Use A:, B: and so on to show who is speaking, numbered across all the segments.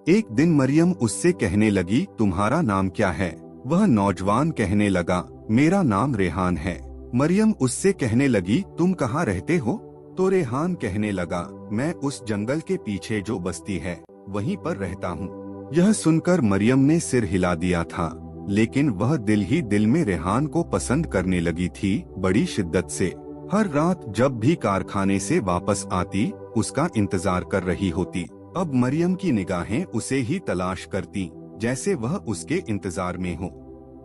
A: एक दिन मरियम उससे कहने लगी, तुम्हारा नाम क्या है? वह नौजवान कहने लगा, मेरा नाम रेहान है। मरियम उससे कहने लगी, तुम कहाँ रहते हो? तो रेहान कहने लगा, मैं उस जंगल के पीछे जो बस्ती है वहीं पर रहता हूँ। यह सुनकर मरियम ने सिर हिला दिया था, लेकिन वह दिल ही दिल में रेहान को पसंद करने लगी थी, बड़ी शिद्दत से। हर रात जब भी कारखाने से वापस आती, उसका इंतजार कर रही होती। अब मरियम की निगाहें उसे ही तलाश करती, जैसे वह उसके इंतजार में हो।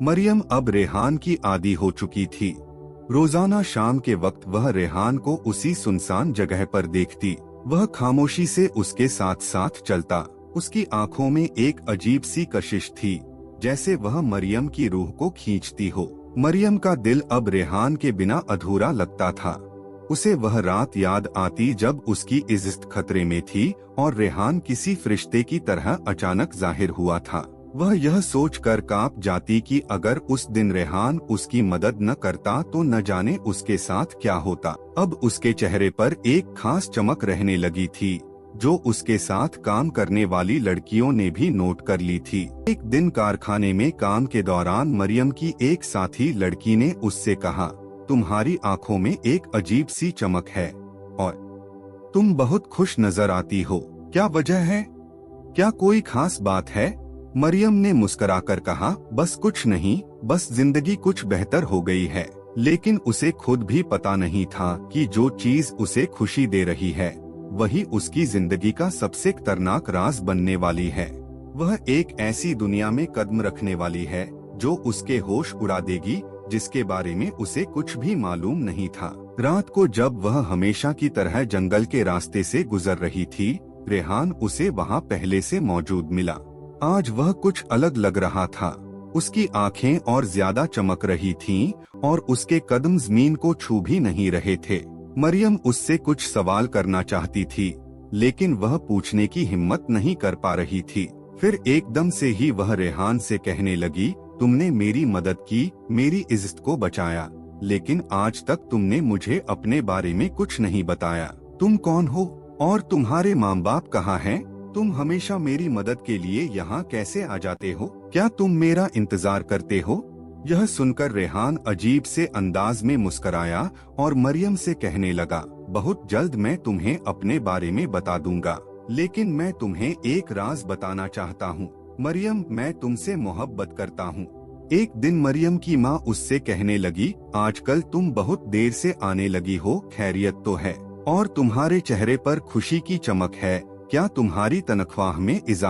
A: मरियम अब रेहान की आदी हो चुकी थी। रोजाना शाम के वक्त वह रेहान को उसी सुनसान जगह पर देखती। वह खामोशी से उसके साथ साथ चलता। उसकी आंखों में एक अजीब सी कशिश थी, जैसे वह मरियम की रूह को खींचती हो। मरियम का दिल अब रेहान के बिना अधूरा लगता था। उसे वह रात याद आती जब उसकी इज्जत खतरे में थी और रेहान किसी फरिश्ते की तरह अचानक जाहिर हुआ था। वह यह सोचकर कांप जाती कि अगर उस दिन रेहान उसकी मदद न करता तो न जाने उसके साथ क्या होता। अब उसके चेहरे पर एक खास चमक रहने लगी थी, जो उसके साथ काम करने वाली लड़कियों ने भी नोट कर ली थी। एक दिन कारखाने में काम के दौरान मरियम की एक साथी लड़की ने उससे कहा, तुम्हारी आंखों में एक अजीब सी चमक है और तुम बहुत खुश नजर आती हो। क्या वजह है? क्या कोई खास बात है? मरियम ने मुस्कुराकर कहा, बस कुछ नहीं, बस जिंदगी कुछ बेहतर हो गई है। लेकिन उसे खुद भी पता नहीं था कि जो चीज उसे खुशी दे रही है वही उसकी जिंदगी का सबसे खतरनाक राज बनने वाली है। वह एक ऐसी दुनिया में कदम रखने वाली है जो उसके होश उड़ा देगी, जिसके बारे में उसे कुछ भी मालूम नहीं था। रात को जब वह हमेशा की तरह जंगल के रास्ते से गुजर रही थी, रेहान उसे वहाँ पहले से मौजूद मिला। आज वह कुछ अलग लग रहा था। उसकी आंखें और ज्यादा चमक रही थीं और उसके कदम जमीन को छू भी नहीं रहे थे। मरियम उससे कुछ सवाल करना चाहती थी, लेकिन वह पूछने की हिम्मत नहीं कर पा रही थी। फिर एकदम से ही वह रेहान से कहने लगी, तुमने मेरी मदद की, मेरी इज्जत को बचाया, लेकिन आज तक तुमने मुझे अपने बारे में कुछ नहीं बताया। तुम कौन हो और तुम्हारे माँ बाप कहाँ हैं? तुम हमेशा मेरी मदद के लिए यहाँ कैसे आ जाते हो? क्या तुम मेरा इंतजार करते हो? यह सुनकर रेहान अजीब से अंदाज में मुस्कराया और मरियम से कहने लगा, बहुत जल्द मैं तुम्हें अपने बारे में बता दूंगा, लेकिन मैं तुम्हें एक राज बताना चाहता हूँ। मरियम, मैं तुमसे मोहब्बत करता हूँ। एक दिन मरियम की माँ उससे कहने लगी, आजकल तुम बहुत देर से आने लगी हो, खैरियत तो है? और तुम्हारे चेहरे पर खुशी की चमक है, क्या तुम्हारी तनख्वाह में इजाफा